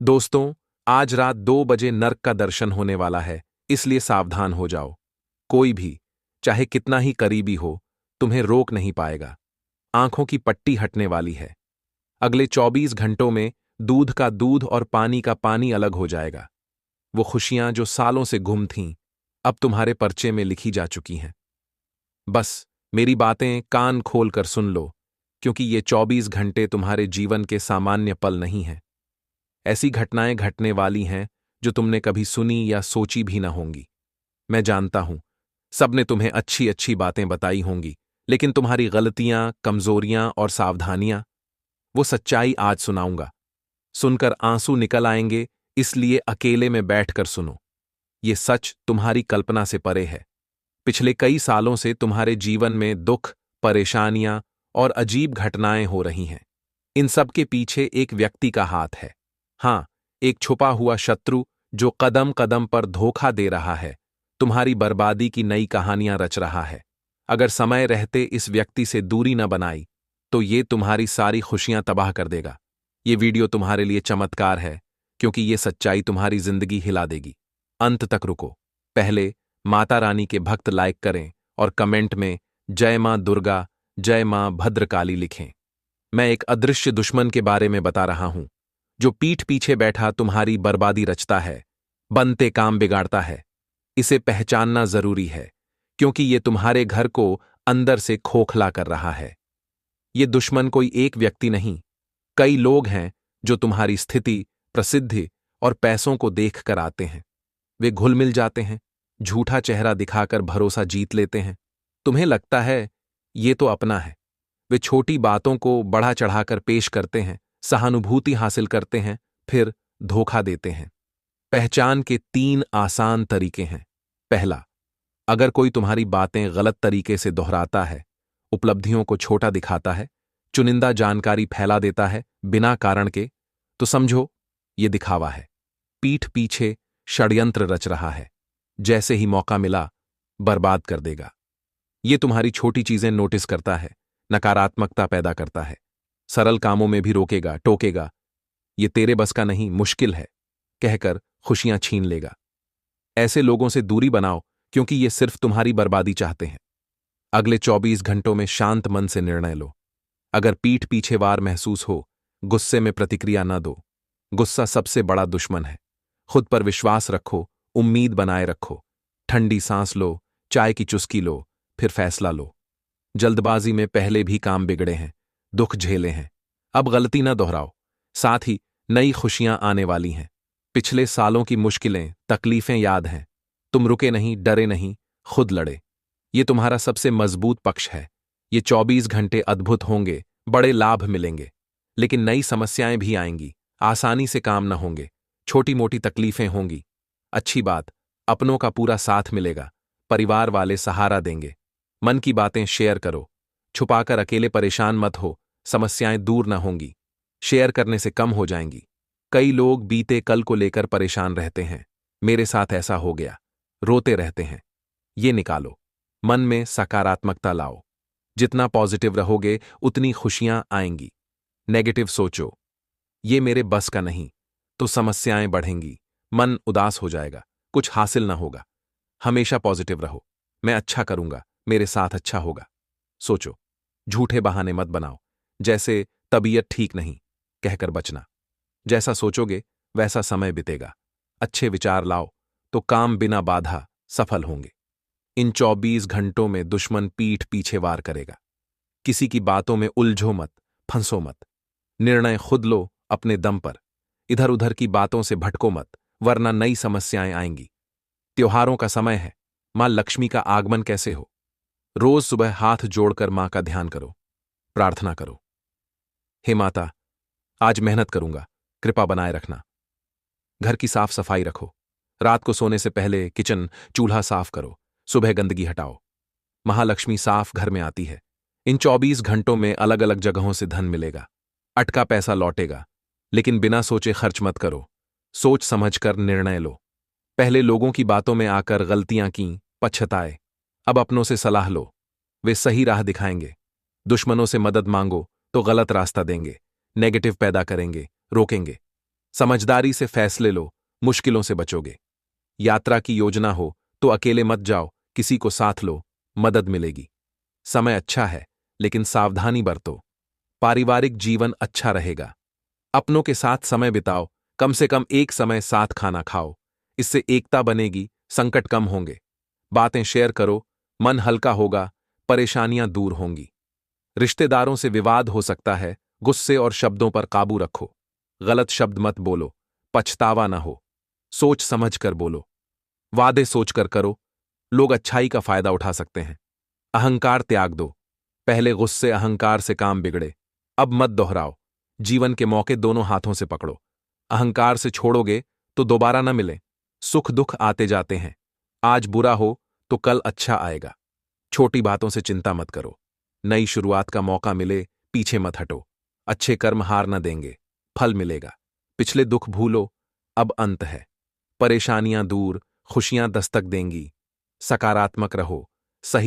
दोस्तों, आज रात 2 बजे नर्क का दर्शन होने वाला है, इसलिए सावधान हो जाओ। कोई भी, चाहे कितना ही करीबी हो, तुम्हें रोक नहीं पाएगा। आंखों की पट्टी हटने वाली है। अगले 24 घंटों में दूध का दूध और पानी का पानी अलग हो जाएगा। वो खुशियां जो सालों से गुम थीं, अब तुम्हारे पर्चे में लिखी जा चुकी हैं। बस मेरी बातें कान खोल कर सुन लो, क्योंकि ये 24 घंटे तुम्हारे जीवन के सामान्य पल नहीं हैं। ऐसी घटनाएं घटने वाली हैं जो तुमने कभी सुनी या सोची भी न होंगी। मैं जानता हूं, सबने तुम्हें अच्छी अच्छी बातें बताई होंगी, लेकिन तुम्हारी गलतियां, कमजोरियां और सावधानियां, वो सच्चाई आज सुनाऊंगा। सुनकर आंसू निकल आएंगे, इसलिए अकेले में बैठकर सुनो। ये सच तुम्हारी कल्पना से परे है। पिछले कई सालों से तुम्हारे जीवन में दुख, परेशानियां और अजीब घटनाएं हो रही हैं। इन सब के पीछे एक व्यक्ति का हाथ है। हाँ, एक छुपा हुआ शत्रु जो कदम कदम पर धोखा दे रहा है, तुम्हारी बर्बादी की नई कहानियां रच रहा है। अगर समय रहते इस व्यक्ति से दूरी न बनाई, तो ये तुम्हारी सारी खुशियां तबाह कर देगा। ये वीडियो तुम्हारे लिए चमत्कार है, क्योंकि ये सच्चाई तुम्हारी जिंदगी हिला देगी। अंत तक रुको। पहले माता रानी के भक्त लाइक करें और कमेंट में जय मां दुर्गा, जय मां भद्रकाली लिखें। मैं एक अदृश्य दुश्मन के बारे में बता रहा हूं, जो पीठ पीछे बैठा तुम्हारी बर्बादी रचता है, बनते काम बिगाड़ता है। इसे पहचानना जरूरी है, क्योंकि ये तुम्हारे घर को अंदर से खोखला कर रहा है। ये दुश्मन कोई एक व्यक्ति नहीं, कई लोग हैं जो तुम्हारी स्थिति, प्रसिद्धि और पैसों को देख कर आते हैं। वे घुल मिल जाते हैं, झूठा चेहरा दिखाकर भरोसा जीत लेते हैं। तुम्हें लगता है ये तो अपना है। वे छोटी बातों को बढ़ा चढ़ाकर पेश करते हैं, सहानुभूति हासिल करते हैं, फिर धोखा देते हैं। पहचान के 3 आसान तरीके हैं। पहला, अगर कोई तुम्हारी बातें गलत तरीके से दोहराता है, उपलब्धियों को छोटा दिखाता है, चुनिंदा जानकारी फैला देता है बिना कारण के, तो समझो ये दिखावा है। पीठ पीछे षड्यंत्र रच रहा है। जैसे ही मौका मिला, बर्बाद कर देगा। ये तुम्हारी छोटी चीजें नोटिस करता है, नकारात्मकता पैदा करता है, सरल कामों में भी रोकेगा, टोकेगा। ये तेरे बस का नहीं, मुश्किल है कहकर खुशियां छीन लेगा। ऐसे लोगों से दूरी बनाओ, क्योंकि ये सिर्फ तुम्हारी बर्बादी चाहते हैं। अगले 24 घंटों में शांत मन से निर्णय लो। अगर पीठ पीछे वार महसूस हो, गुस्से में प्रतिक्रिया न दो। गुस्सा सबसे बड़ा दुश्मन है। खुद पर विश्वास रखो, उम्मीद बनाए रखो। ठंडी सांस लो, चाय की चुस्की लो, फिर फैसला लो। जल्दबाजी में पहले भी काम बिगड़े हैं, दुख झेले हैं। अब गलती न दोहराओ। साथ ही नई खुशियां आने वाली हैं। पिछले सालों की मुश्किलें, तकलीफें याद हैं। तुम रुके नहीं, डरे नहीं, खुद लड़े। ये तुम्हारा सबसे मजबूत पक्ष है। ये 24 घंटे अद्भुत होंगे, बड़े लाभ मिलेंगे। लेकिन नई समस्याएं भी आएंगी, आसानी से काम न होंगे, छोटी मोटी तकलीफें होंगी। अच्छी बात, अपनों का पूरा साथ मिलेगा, परिवार वाले सहारा देंगे। मन की बातें शेयर करो, छुपाकर अकेले परेशान मत हो, समस्याएं दूर न होंगी, शेयर करने से कम हो जाएंगी। कई लोग बीते कल को लेकर परेशान रहते हैं, मेरे साथ ऐसा हो गया, रोते रहते हैं। ये निकालो, मन में सकारात्मकता लाओ। जितना पॉजिटिव रहोगे, उतनी खुशियां आएंगी। नेगेटिव सोचो, ये मेरे बस का नहीं, तो समस्याएं बढ़ेंगी, मन उदास हो जाएगा, कुछ हासिल ना होगा। हमेशा पॉजिटिव रहो, मैं अच्छा करूंगा, मेरे साथ अच्छा होगा। सोचो, झूठे बहाने मत बनाओ, जैसे तबीयत ठीक नहीं कहकर बचना। जैसा सोचोगे वैसा समय बीतेगा। अच्छे विचार लाओ तो काम बिना बाधा सफल होंगे। इन 24 घंटों में दुश्मन पीठ पीछे वार करेगा। किसी की बातों में उलझो मत, फंसो मत। निर्णय खुद लो अपने दम पर। इधर उधर की बातों से भटको मत, वरना नई समस्याएं आएंगी। त्योहारों का समय है, मां लक्ष्मी का आगमन कैसे हो। रोज सुबह हाथ जोड़कर मां का ध्यान करो, प्रार्थना करो। हे माता, आज मेहनत करूंगा, कृपा बनाए रखना। घर की साफ सफाई रखो। रात को सोने से पहले किचन, चूल्हा साफ करो, सुबह गंदगी हटाओ। महालक्ष्मी साफ घर में आती है। इन 24 घंटों में अलग अलग जगहों से धन मिलेगा, अटका पैसा लौटेगा। लेकिन बिना सोचे खर्च मत करो, सोच समझकर निर्णय लो। पहले लोगों की बातों में आकर गलतियां की, पछताए। अब अपनों से सलाह लो, वे सही राह दिखाएंगे। दुश्मनों से मदद मांगो तो गलत रास्ता देंगे, नेगेटिव पैदा करेंगे, रोकेंगे। समझदारी से फैसले लो, मुश्किलों से बचोगे। यात्रा की योजना हो तो अकेले मत जाओ, किसी को साथ लो, मदद मिलेगी। समय अच्छा है, लेकिन सावधानी बरतो। पारिवारिक जीवन अच्छा रहेगा। अपनों के साथ समय बिताओ, कम से कम एक समय साथ खाना खाओ। इससे एकता बनेगी, संकट कम होंगे। बातें शेयर करो, मन हल्का होगा, परेशानियां दूर होंगी। रिश्तेदारों से विवाद हो सकता है, गुस्से और शब्दों पर काबू रखो। गलत शब्द मत बोलो, पछतावा ना हो। सोच समझ कर बोलो। वादे सोचकर करो, लोग अच्छाई का फायदा उठा सकते हैं। अहंकार त्याग दो। पहले गुस्से अहंकार से काम बिगड़े, अब मत दोहराओ। जीवन के मौके दोनों हाथों से पकड़ो। अहंकार से छोड़ोगे तो दोबारा न मिले। सुख दुख आते जाते हैं। आज बुरा हो तो कल अच्छा आएगा। छोटी बातों से चिंता मत करो। नई शुरुआत का मौका मिले, पीछे मत हटो। अच्छे कर्म हार न देंगे, फल मिलेगा। पिछले दुख भूलो, अब अंत है। परेशानियां दूर, खुशियां दस्तक देंगी। सकारात्मक रहो, सही